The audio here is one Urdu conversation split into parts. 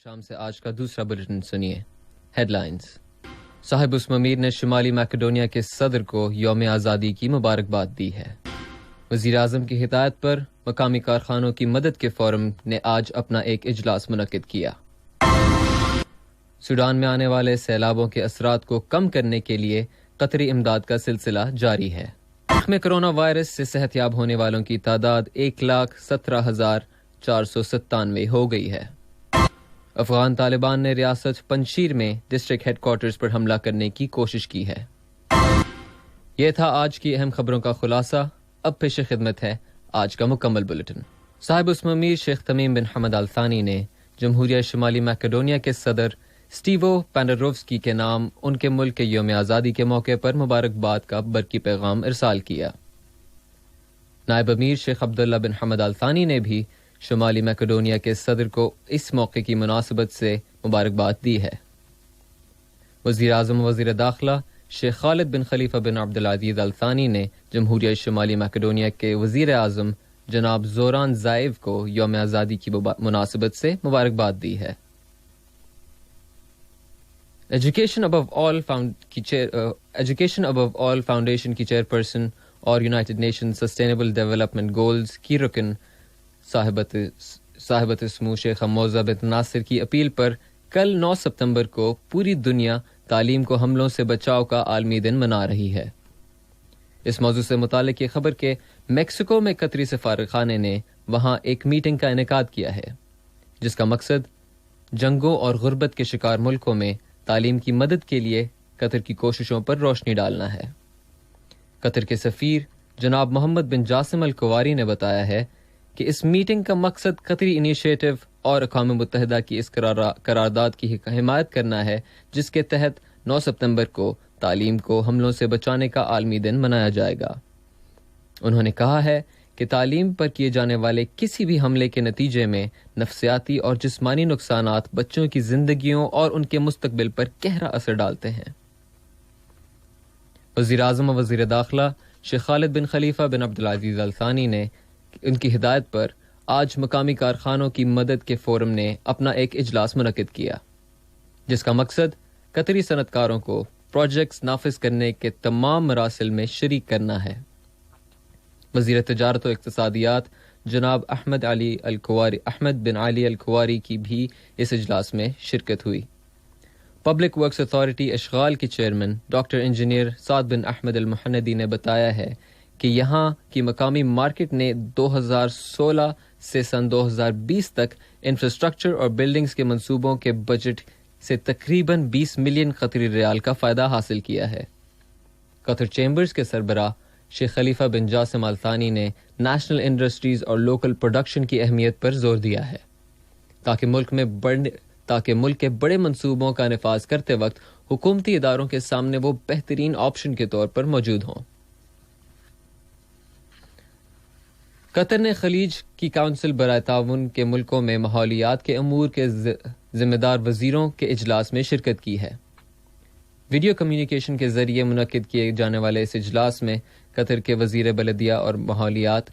شام سے آج کا دوسرا بلیٹن سنیے۔ Headlines. صاحب اسم امیر نے شمالی میکیڈونیا کے صدر کو یوم آزادی کی مبارکباد دی ہے۔ وزیر اعظم کی ہدایت پر مقامی کارخانوں کی مدد کے فورم نے آج اپنا ایک اجلاس منعقد کیا۔ سوڈان میں آنے والے سیلابوں کے اثرات کو کم کرنے کے لیے قطری امداد کا سلسلہ جاری ہے۔ ملک میں کرونا وائرس سے صحت یاب ہونے والوں کی تعداد 1,17,497 ہو گئی ہے۔ افغان طالبان نے ریاست پنجشیر میں ڈسٹرکٹ ہیڈ کوارٹرز پر حملہ کرنے کی کوشش کی ہے۔ یہ تھا آج کی اہم خبروں کا خلاصہ۔ اب پیش خدمت ہے آج کا مکمل بلیٹن۔ صاحب اسم امیر شیخ تمیم بن حمد آل ثانی نے جمہوریہ شمالی میکیڈونیا کے صدر اسٹیوو پینڈروفسکی کے نام ان کے ملک کے یوم آزادی کے موقع پر مبارکباد کا برقی پیغام ارسال کیا۔ نائب امیر شیخ عبداللہ بن حمد آل ثانی نے بھی شمالی میکیڈونیا کے صدر کو اس موقع کی مناسبت سے مبارکباد دی ہے۔ وزیر اعظم و وزیر داخلہ شیخ خالد بن خلیفہ بن عبدالعزیز آل ثانی نے جمہوریہ شمالی میکیڈونیا کے وزیر اعظم جناب زوران زائیو کو یوم آزادی کی مناسبت سے مبارکباد دی ہے۔ ایجوکیشن ابو آل فاؤنڈیشن کی چیئرپرسن اور United nation sustainable development goals کی رکن صاحبت سمو شیخ موزہ بنت ناصر کی اپیل پر کل 9 ستمبر کو پوری دنیا تعلیم کو حملوں سے بچاؤ کا عالمی دن منا رہی ہے۔ اس موضوع سے متعلق یہ خبر کہ میکسیکو میں قطری سفارتخانے نے وہاں ایک میٹنگ کا انعقاد کیا ہے جس کا مقصد جنگوں اور غربت کے شکار ملکوں میں تعلیم کی مدد کے لیے قطر کی کوششوں پر روشنی ڈالنا ہے۔ قطر کے سفیر جناب محمد بن جاسم الکواری نے بتایا ہے کہ اس میٹنگ کا مقصد قطری انیشیٹو اور اقوام متحدہ کی اس قرارداد کی حمایت کرنا ہے جس کے تحت 9 ستمبر کو تعلیم کو حملوں سے بچانے کا عالمی دن منایا جائے گا۔ انہوں نے کہا ہے کہ تعلیم پر کیے جانے والے کسی بھی حملے کے نتیجے میں نفسیاتی اور جسمانی نقصانات بچوں کی زندگیوں اور ان کے مستقبل پر گہرا اثر ڈالتے ہیں۔ وزیر اعظم و وزیر داخلہ شیخ خالد بن خلیفہ بن عبدالعزیز آل ثانی نے ان کی ہدایت پر آج مقامی کارخانوں کی مدد کے فورم نے اپنا ایک اجلاس منعقد کیا جس کا مقصد قطری صنعت کاروں کو پروجیکٹس نافذ کرنے کے تمام مراسل میں شریک کرنا ہے۔ وزیر تجارت و اقتصادیات جناب احمد بن علی الکواری کی بھی اس اجلاس میں شرکت ہوئی۔ پبلک ورکس اتھارٹی اشغال کے چیئرمین ڈاکٹر انجینئر سعد بن احمد المحندی نے بتایا ہے کہ یہاں کی مقامی مارکیٹ نے 2016 سے سن 2020 تک انفراسٹرکچر اور بلڈنگز کے منصوبوں کے بجٹ سے تقریباً 20 ملین قطری ریال کا فائدہ حاصل کیا ہے۔ قطر چیمبرز کے سربراہ شیخ خلیفہ بن جاسم آل ثانی نے نیشنل انڈسٹریز اور لوکل پروڈکشن کی اہمیت پر زور دیا ہے تاکہ ملک کے بڑے منصوبوں کا نفاذ کرتے وقت حکومتی اداروں کے سامنے وہ بہترین آپشن کے طور پر موجود ہوں۔ قطر نے خلیج کی کونسل برائے تعاون کے ملکوں میں ماحولیات کے امور کے ذمہ دار وزیروں کے اجلاس میں شرکت کی ہے۔ ویڈیو کمیونیکیشن کے ذریعے منعقد کیے جانے والے اس اجلاس میں قطر کے وزیر بلدیہ اور ماحولیات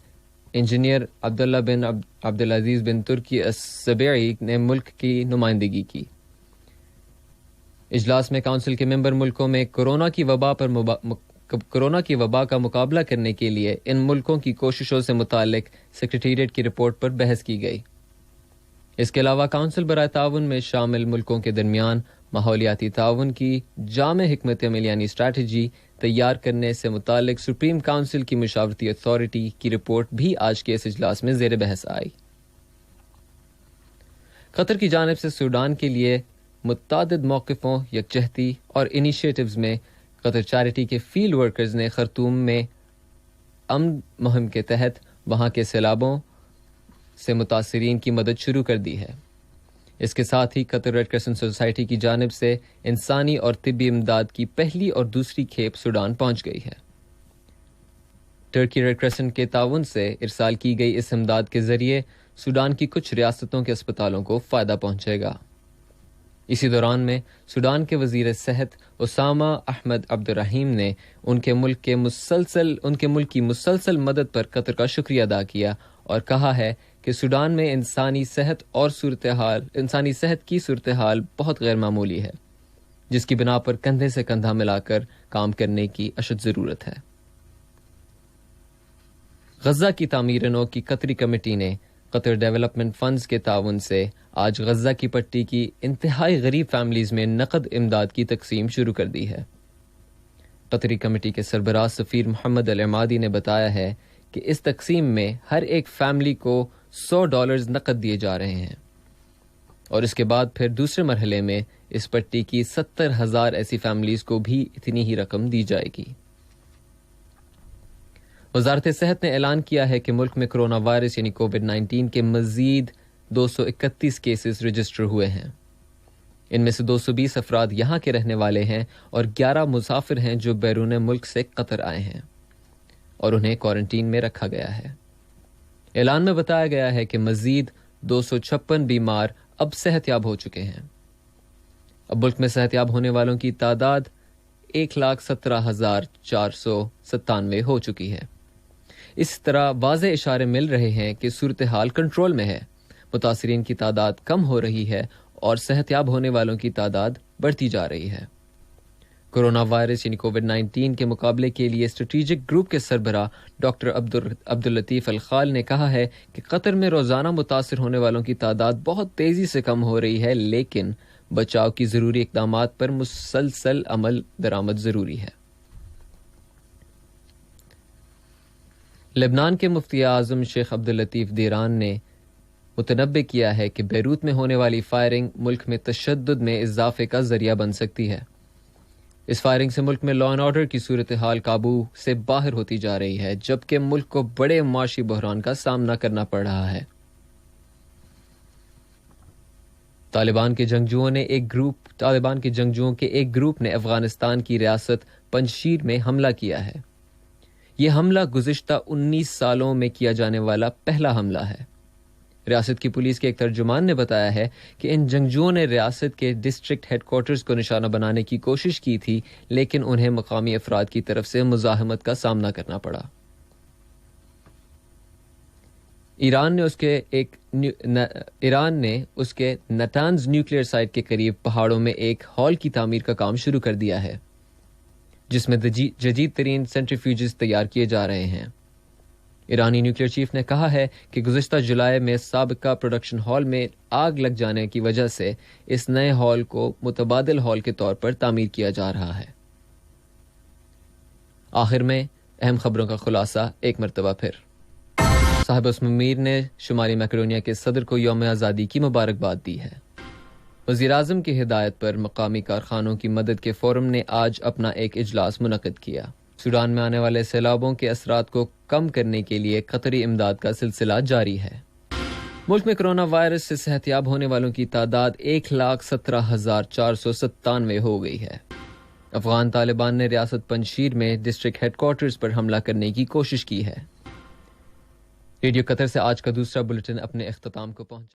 انجینئر عبداللہ بن عبدالعزیز بن ترکی السبیعی نے ملک کی نمائندگی کی۔ اجلاس میں کونسل کے ممبر ملکوں میں کورونا کی وبا کا مقابلہ کرنے کے لیے ان ملکوں کی کوششوں سے متعلق سیکریٹریٹ کی رپورٹ پر بحث کی گئی۔ اس کے علاوہ کونسل برائے تعاون میں شامل ملکوں کے درمیان ماحولیاتی تعاون کی جامع حکمت عمل یعنی اسٹریٹجی تیار کرنے سے متعلق سپریم کونسل کی مشاورتی اتھارٹی کی رپورٹ بھی آج کے اس اجلاس میں زیر بحث آئی۔ قطر کی جانب سے سوڈان کے لیے متعدد موقفوں، یکجہتی اور انیشیٹوز میں قطر چیریٹی کے فیلڈ ورکرز نے خرطوم میں امن مہم کے تحت وہاں کے سیلابوں سے متاثرین کی مدد شروع کر دی ہے۔ اس کے ساتھ ہی قطر ریڈ کرسنٹ سوسائٹی کی جانب سے انسانی اور طبی امداد کی پہلی اور دوسری کھیپ سوڈان پہنچ گئی ہے۔ ٹرکی ریڈ کرسنٹ کے تعاون سے ارسال کی گئی اس امداد کے ذریعے سوڈان کی کچھ ریاستوں کے اسپتالوں کو فائدہ پہنچے گا۔ اسی دوران میں سوڈان کے وزیر صحت اسامہ احمد عبد الرحیم نے ان کے ملک کی مسلسل مدد پر قطر کا شکریہ ادا کیا اور کہا ہے کہ سوڈان میں انسانی صحت کی صورتحال بہت غیر معمولی ہے، جس کی بنا پر کندھے سے کندھا ملا کر کام کرنے کی اشد ضرورت ہے۔ غزہ کی تعمیر نو کی قطری کمیٹی نے قطر ڈیولپمنٹ فنڈز کے تعاون سے آج غزہ کی پٹی کی انتہائی غریب فیملیز میں نقد امداد کی تقسیم شروع کر دی ہے۔ قطری کمیٹی کے سربراہ سفیر محمد العمادی نے بتایا ہے کہ اس تقسیم میں ہر ایک فیملی کو $100 نقد دیے جا رہے ہیں، اور اس کے بعد پھر دوسرے مرحلے میں اس پٹی کی 70,000 ایسی فیملیز کو بھی اتنی ہی رقم دی جائے گی۔ وزارت صحت نے اعلان کیا ہے کہ ملک میں کرونا وائرس یعنی کووڈ-19 کے مزید 231 کیسز رجسٹر ہوئے ہیں۔ ان میں سے 220 افراد یہاں کے رہنے والے ہیں اور 11 مسافر ہیں جو بیرون ملک سے قطر آئے ہیں اور انہیں کوارنٹین میں رکھا گیا ہے۔ اعلان میں بتایا گیا ہے کہ مزید 256 بیمار اب صحت یاب ہو چکے ہیں۔ اب ملک میں صحت یاب ہونے والوں کی تعداد 1,17,497 ہو چکی ہے۔ اس طرح واضح اشارے مل رہے ہیں کہ صورتحال کنٹرول میں ہے، متاثرین کی تعداد کم ہو رہی ہے اور صحت یاب ہونے والوں کی تعداد بڑھتی جا رہی ہے۔ کورونا وائرس یعنی کووڈ-19 کے مقابلے کے لیے اسٹریٹجک گروپ کے سربراہ ڈاکٹر عبداللطیف الخال نے کہا ہے کہ قطر میں روزانہ متاثر ہونے والوں کی تعداد بہت تیزی سے کم ہو رہی ہے، لیکن بچاؤ کی ضروری اقدامات پر مسلسل عمل درآمد ضروری ہے۔ لبنان کے مفتی اعظم شیخ عبداللطیف دیران نے متنبع کیا ہے کہ بیروت میں ہونے والی فائرنگ ملک میں تشدد میں اضافے کا ذریعہ بن سکتی ہے۔ اس فائرنگ سے ملک میں لا اینڈ آرڈر کی صورتحال قابو سے باہر ہوتی جا رہی ہے، جبکہ ملک کو بڑے معاشی بحران کا سامنا کرنا پڑ رہا ہے۔ طالبان کے جنگجوؤں کے ایک گروپ نے افغانستان کی ریاست پنجشیر میں حملہ کیا ہے۔ یہ حملہ گزشتہ 19 سالوں میں کیا جانے والا پہلا حملہ ہے۔ ریاست کی پولیس کے ایک ترجمان نے بتایا ہے کہ ان جنگجوؤں نے ریاست کے ڈسٹرکٹ ہیڈ کوارٹرز کو نشانہ بنانے کی کوشش کی تھی، لیکن انہیں مقامی افراد کی طرف سے مزاحمت کا سامنا کرنا پڑا۔ ایران نے اس کے نٹانز نیوکلیئر سائٹ کے قریب پہاڑوں میں ایک ہال کی تعمیر کا کام شروع کر دیا ہے، جس میں جدید ترین سینٹریفیوجز تیار کیے جا رہے ہیں۔ ایرانی نیوکلیئر چیف نے کہا ہے کہ گزشتہ جولائی میں سابقہ پروڈکشن ہال میں آگ لگ جانے کی وجہ سے اس نئے ہال کو متبادل ہال کے طور پر تعمیر کیا جا رہا ہے۔ آخر میں اہم خبروں کا خلاصہ ایک مرتبہ پھر۔ صاحب اسم میر نے شمالی میکیڈونیا کے صدر کو یوم آزادی کی مبارکباد دی ہے۔ وزیر اعظم کی ہدایت پر مقامی کارخانوں کی مدد کے فورم نے آج اپنا ایک اجلاس منعقد کیا۔ سوڈان میں آنے والے سیلابوں کے اثرات کو کم کرنے کے لیے قطری امداد کا سلسلہ جاری ہے۔ ملک میں کرونا وائرس سے صحت یاب ہونے والوں کی تعداد 1,17,497 ہو گئی ہے۔ افغان طالبان نے ریاست پنجشیر میں ڈسٹرکٹ ہیڈ کوارٹرز پر حملہ کرنے کی کوشش کی ہے۔ ریڈیو قطر سے آج کا دوسرا بلیٹن اپنے اختتام کو پہنچا۔